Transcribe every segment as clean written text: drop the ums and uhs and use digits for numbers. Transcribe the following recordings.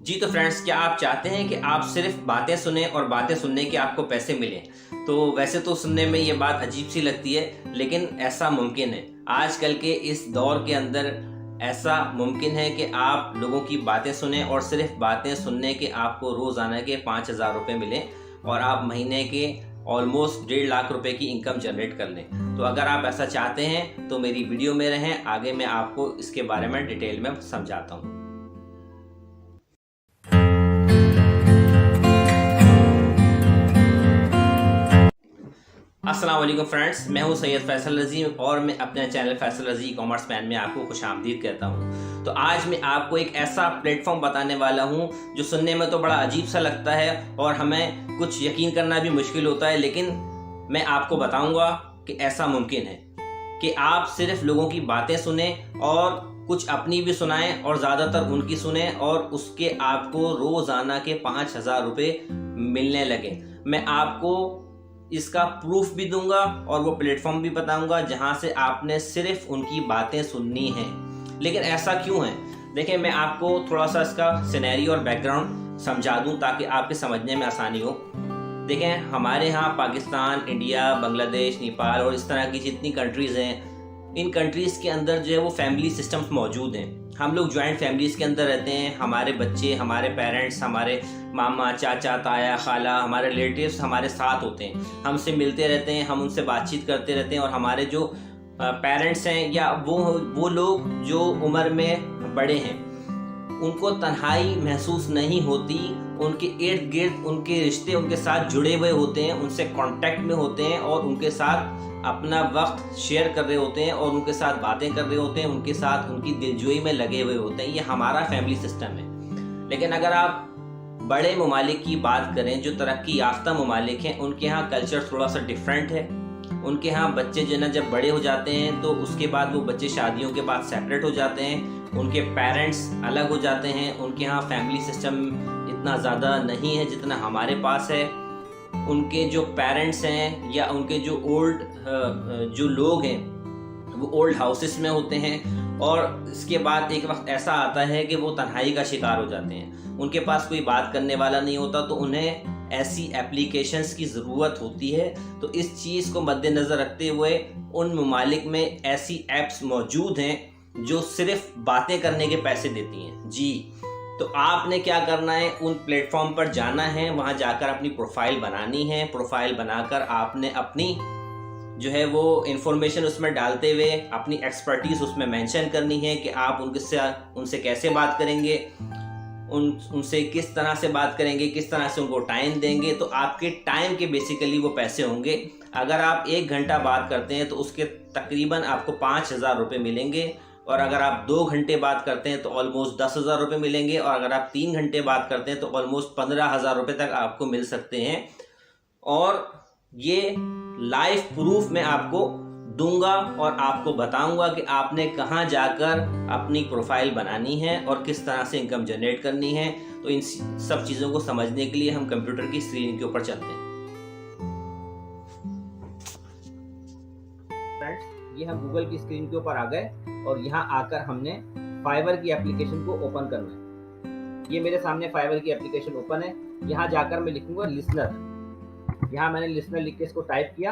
जी तो फ्रेंड्स, क्या आप चाहते हैं कि आप सिर्फ बातें सुने और बातें सुनने के आपको पैसे मिलें? तो वैसे तो सुनने में ये बात अजीब सी लगती है, लेकिन ऐसा मुमकिन है। आजकल के इस दौर के अंदर ऐसा मुमकिन है कि आप लोगों की बातें सुने और सिर्फ बातें सुनने के आपको रोज़ाना के 5,000 रुपये मिलें और आप महीने के ऑलमोस्ट 1.5 लाख रुपए की इनकम जनरेट कर लें। तो अगर आप ऐसा चाहते हैं तो मेरी वीडियो में रहें, आगे मैं आपको इसके बारे में डिटेल में समझाता हूँ। अस्सलाम वालेकुम फ्रेंड्स, मैं हूं सैयद फैसल रजी और मैं अपने चैनल फैसल रजी कॉमर्स मैन में आपको खुशामदीद कहता हूं। तो आज मैं आपको एक ऐसा प्लेटफॉर्म बताने वाला हूं जो सुनने में तो बड़ा अजीब सा लगता है और हमें कुछ यकीन करना भी मुश्किल होता है, लेकिन मैं आपको बताऊंगा कि ऐसा मुमकिन है कि आप सिर्फ लोगों की बातें सुने और कुछ अपनी भी सुनाएं और ज़्यादातर उनकी सुने और उसके आपको रोज़ाना के 5,000 रुपये मिलने लगे। मैं आपको इसका प्रूफ भी दूंगा और वो प्लेटफॉर्म भी बताऊंगा जहां से आपने सिर्फ उनकी बातें सुननी है। लेकिन ऐसा क्यों है? देखिए, मैं आपको थोड़ा सा इसका सिनेरियो और बैकग्राउंड समझा दूं ताकि आपके समझने में आसानी हो। देखें, हमारे यहाँ पाकिस्तान, इंडिया, बांग्लादेश, नेपाल और इस तरह की जितनी कंट्रीज़ हैं, इन कंट्रीज़ के अंदर जो है वो फैमिली सिस्टम्स मौजूद हैं। हम लोग जॉइंट फैमिलीज़ के अंदर रहते हैं। हमारे बच्चे, हमारे पेरेंट्स, हमारे मामा, चाचा, ताया, खाला, हमारे रिलेटिव्स हमारे साथ होते हैं, हमसे मिलते रहते हैं, हम उनसे बातचीत करते रहते हैं और हमारे जो पेरेंट्स हैं या वो लोग जो उम्र में बड़े हैं, उनको तन्हाई महसूस नहीं होती। उनके इर्द गिर्द उनके रिश्ते उनके साथ जुड़े हुए होते हैं, उनसे कांटेक्ट में होते हैं और उनके साथ अपना वक्त शेयर कर रहे होते हैं और उनके साथ बातें कर रहे होते हैं, उनके साथ उनकी दिलजोई में लगे हुए होते हैं। ये हमारा फैमिली सिस्टम है। लेकिन अगर आप बड़े ममालिक की बात करें, जो तरक्की याफ्ता ममालिक हैं, उनके यहाँ कल्चर थोड़ा सा डिफरेंट है। उनके यहाँ बच्चे जो ना जब बड़े हो जाते हैं तो उसके बाद वो बच्चे शादियों के बाद सेपरेट हो जाते हैं, उनके पेरेंट्स अलग हो जाते हैं। उनके यहाँ फैमिली सिस्टम इतना ज़्यादा नहीं है जितना हमारे पास है। उनके जो पेरेंट्स हैं या उनके जो ओल्ड जो लोग हैं वो ओल्ड हाउसेस में होते हैं और इसके बाद एक वक्त ऐसा आता है कि वो तन्हाई का शिकार हो जाते हैं। उनके पास कोई बात करने वाला नहीं होता, तो उन्हें ऐसी एप्लीकेशंस की ज़रूरत होती है। तो इस चीज़ को मद्देनज़र रखते हुए उन ममालिक में ऐसी ऐप्स मौजूद हैं जो सिर्फ बातें करने के पैसे देती हैं। जी, तो आपने क्या करना है, उन प्लेटफॉर्म पर जाना है, वहाँ जाकर अपनी प्रोफाइल बनानी है। प्रोफाइल बनाकर आपने अपनी जो है वो इन्फॉर्मेशन उसमें डालते हुए अपनी एक्सपर्टीज़ उसमें मेंशन करनी है कि आप उनसे कैसे बात करेंगे, उनसे किस तरह से बात करेंगे, किस तरह से उनको टाइम देंगे। तो आपके टाइम के बेसिकली वो पैसे होंगे। अगर आप 1 घंटा बात करते हैं तो उसके तकरीबन आपको 5,000 रुपये मिलेंगे और अगर आप 2 घंटे बात करते हैं तो ऑलमोस्ट 10,000 रुपये मिलेंगे और अगर आप 3 घंटे बात करते हैं तो ऑलमोस्ट 15,000 रुपये तक आपको मिल सकते हैं। और ये लाइव प्रूफ मैं आपको दूंगा और आपको बताऊंगा कि आपने कहां जाकर अपनी प्रोफाइल बनानी है और किस तरह से इनकम जनरेट करनी है। तो इन सब चीज़ों को समझने के लिए हम कंप्यूटर की स्क्रीन के ऊपर चलते हैं। फ्रेंड्स, ये हम गूगल की स्क्रीन के ऊपर आ गए और यहाँ आकर हमने फाइवर की एप्लीकेशन को ओपन करना है। ये मेरे सामने फाइवर की एप्लीकेशन ओपन है। यहाँ जाकर मैं लिखूंगा लिसनर। यहाँ मैंने लिसनर लिख के इसको टाइप किया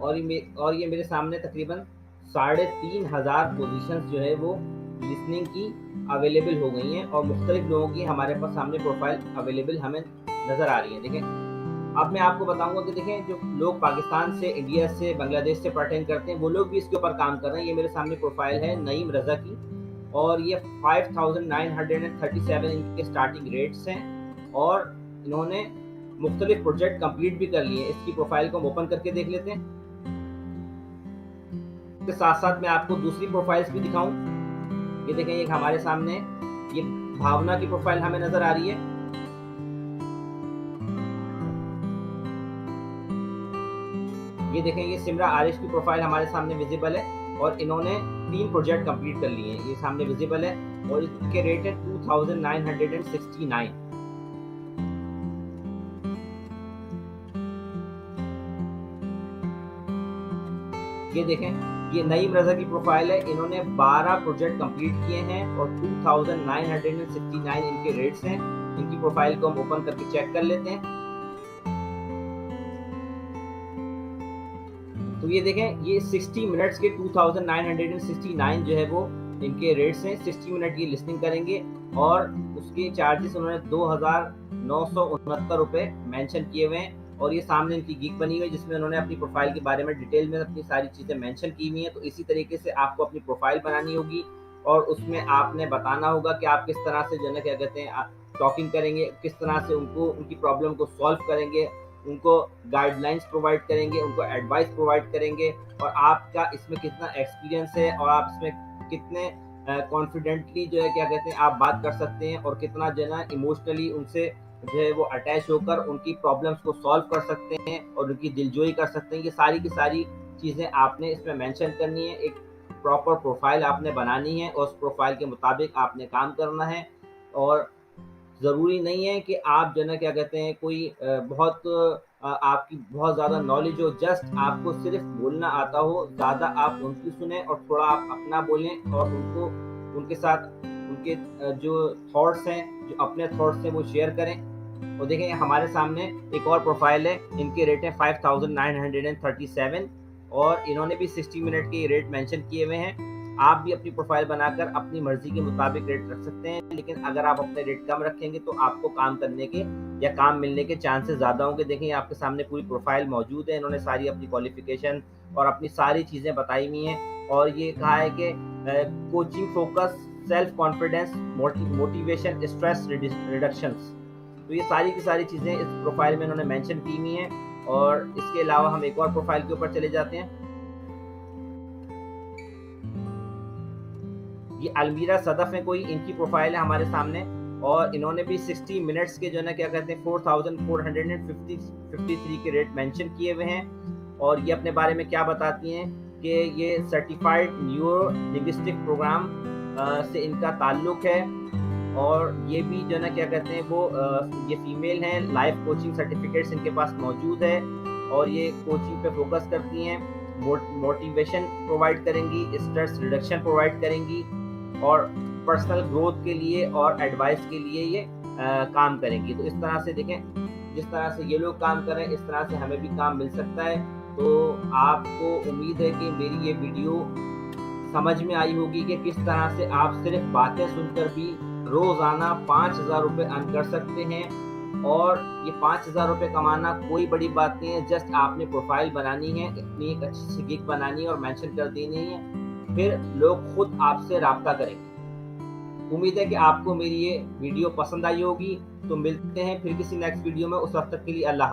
और ये मेरे सामने तकरीबन 3,500 पोजीशंस जो है वो लिसनिंग की अवेलेबल हो गई हैं और मुख्तलिफ लोगों की हमारे पास सामने प्रोफाइल अवेलेबल हमें नज़र आ रही है। देखें, अब मैं आपको बताऊंगा कि देखें, जो लोग पाकिस्तान से, इंडिया से, बांग्लादेश से पर्टेन करते हैं वो लोग भी इसके ऊपर काम कर रहे हैं। ये मेरे सामने प्रोफाइल है नईम रज़ा की और ये 5,937 इनके स्टार्टिंग रेट्स हैं और इन्होंने मुख्तलिफ प्रोजेक्ट कंप्लीट भी कर लिए। इसकी प्रोफाइल को हम ओपन करके देख लेते हैं। इसके साथ साथ मैं आपको दूसरी प्रोफाइल्स भी दिखाऊं। ये देखें, ये हमारे सामने ये भावना की प्रोफाइल हमें नजर आ रही है। ये देखें, ये सिमरा आरिश की प्रोफाइल हमारे सामने विजिबल है और इन्होंने 3 प्रोजेक्ट कंप्लीट कर लिए हैं। ये सामने विजिबल है और इसके रेट है 2,969। ये देखें, ये नईम रज़ा की प्रोफाइल है। इन्होंने 12 प्रोजेक्ट कंप्लीट किए हैं और 2969 इनके रेट्स हैं। इनकी प्रोफाइल को हम ओपन करके चेक कर लेते हैं। तो ये देखें, ये 60 मिनट्स के 2969 जो है वो इनके रेट्स हैं। 60 मिनट की लिसनिंग करेंगे और उसके चार्जेस उन्होंने 2,969 रुपये मेंशन किए हुए हैं। और ये सामने इनकी गिग बनी हुई है जिसमें उन्होंने अपनी प्रोफाइल के बारे में डिटेल में अपनी सारी चीज़ें मेंशन की हुई हैं। तो इसी तरीके से आपको अपनी प्रोफाइल बनानी होगी और उसमें आपने बताना होगा कि आप किस तरह से जो है ना क्या कहते हैं टॉकिंग करेंगे, किस तरह से उनको उनकी प्रॉब्लम को सॉल्व करेंगे, उनको गाइडलाइंस प्रोवाइड करेंगे, उनको एडवाइस प्रोवाइड करेंगे और आपका इसमें कितना एक्सपीरियंस है और आप इसमें कितने कॉन्फिडेंटली जो है क्या कहते हैं आप बात कर सकते हैं और कितना जो है ना इमोशनली उनसे जो है वो अटैच होकर उनकी प्रॉब्लम्स को सॉल्व कर सकते हैं और उनकी दिलजोई कर सकते हैं। ये सारी की सारी चीज़ें आपने इसमें मेंशन करनी है। एक प्रॉपर प्रोफाइल आपने बनानी है और उस प्रोफाइल के मुताबिक आपने काम करना है। और ज़रूरी नहीं है कि आप जो है ना क्या कहते हैं कोई आपकी बहुत ज़्यादा नॉलेज हो, जस्ट आपको सिर्फ बोलना आता हो। ज़्यादा आप उनकी सुने और थोड़ा आप अपना बोलें और उनको उनके साथ उनके जो थॉट्स हैं, जो अपने थॉट्स हैं वो शेयर करें। और देखें हमारे सामने एक और प्रोफाइल है, इनके रेट हैं 5937 और इन्होंने भी 60 मिनट के रेट मेंशन किए हुए हैं। आप भी अपनी प्रोफाइल बनाकर अपनी मर्जी के मुताबिक रेट रख सकते हैं, लेकिन अगर आप अपने रेट कम रखेंगे तो आपको काम करने के या काम मिलने के चांसेस ज़्यादा होंगे। देखें आपके सामने पूरी प्रोफाइल मौजूद है। इन्होंने सारी अपनी क्वालिफिकेशन और अपनी सारी चीज़ें बताई हुई हैं और ये कहा है कि coaching focus, self confidence, motivation, stress reductions. तो ये सारी की सारी चीज़ें इस प्रोफाइल में इन्होंने मेंशन की हुई हैं। और इसके अलावा हम एक और प्रोफाइल के ऊपर चले जाते हैं। ये अलमीरा सदफ है कोई, इनकी प्रोफाइल है हमारे सामने और इन्होंने भी 60 मिनट्स के जो है ना क्या कहते हैं 4453 के रेट मेंशन किए हुए हैं। और ये अपने बारे में क्या बताती हैं कि ये सर्टिफाइड न्यूरो लिंग्विस्टिक प्रोग्राम से इनका ताल्लुक है और ये भी जो है ना क्या कहते हैं वो ये फीमेल हैं। लाइफ कोचिंग सर्टिफिकेट्स इनके पास मौजूद है और ये कोचिंग पे फोकस करती हैं, मोटिवेशन प्रोवाइड करेंगी, स्ट्रेस रिडक्शन प्रोवाइड करेंगी और पर्सनल ग्रोथ के लिए और एडवाइस के लिए ये काम करेंगी। तो इस तरह से देखें, जिस तरह से ये लोग काम कर रहे हैं इस तरह से हमें भी काम मिल सकता है। तो आपको उम्मीद है कि मेरी ये वीडियो समझ में आई होगी कि किस तरह से आप सिर्फ बातें सुनकर भी रोज़ाना 5,000 रुपये अर्न कर सकते हैं। और ये 5,000 रुपये कमाना कोई बड़ी बात नहीं है, जस्ट आपने प्रोफाइल बनानी है, अपनी एक अच्छी सी गिग बनानी है और मेंशन कर देनी है, फिर लोग खुद आपसे राब्ता करेंगे। उम्मीद है कि आपको मेरी ये वीडियो पसंद आई होगी। तो मिलते हैं फिर किसी नेक्स्ट वीडियो में, उस वक्त तक के लिए अल्लाह।